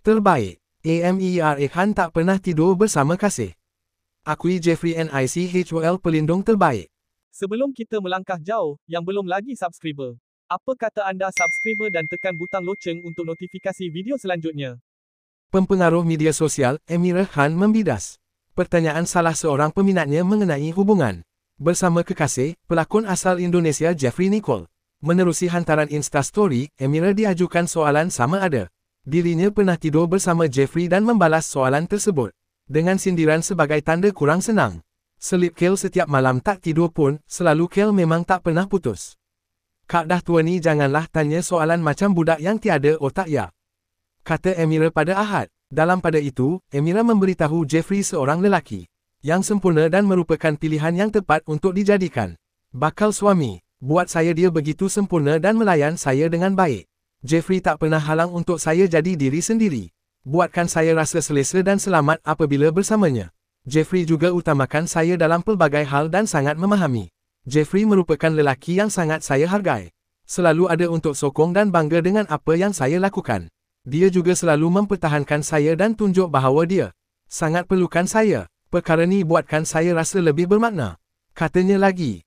Terbaik. Amira Han tak pernah tidur bersama kasih. Akui Jeffrey Nichol pelindung terbaik. Sebelum kita melangkah jauh, yang belum lagi subscriber, apa kata anda subscriber dan tekan butang loceng untuk notifikasi video selanjutnya? Pempengaruh media sosial, Amira Han membidas. Pertanyaan salah seorang peminatnya mengenai hubungan bersama kekasih, pelakon asal Indonesia Jeffrey Nicole. Menerusi hantaran Instastory, Amira diajukan soalan sama ada dirinya pernah tidur bersama Jeffrey dan membalas soalan tersebut dengan sindiran sebagai tanda kurang senang. Selip Kel setiap malam tak tidur pun, selalu Kel memang tak pernah putus. Kak dah tua ni janganlah tanya soalan macam budak yang tiada otak ya, kata Amira pada Ahad. Dalam pada itu, Amira memberitahu Jeffrey seorang lelaki yang sempurna dan merupakan pilihan yang tepat untuk dijadikan bakal suami. Buat saya dia begitu sempurna dan melayan saya dengan baik. Jeffrey tak pernah halang untuk saya jadi diri sendiri. Buatkan saya rasa selesa dan selamat apabila bersamanya. Jeffrey juga utamakan saya dalam pelbagai hal dan sangat memahami. Jeffrey merupakan lelaki yang sangat saya hargai. Selalu ada untuk sokong dan bangga dengan apa yang saya lakukan. Dia juga selalu mempertahankan saya dan tunjuk bahawa dia sangat perlukan saya. Perkara ni buatkan saya rasa lebih bermakna, katanya lagi.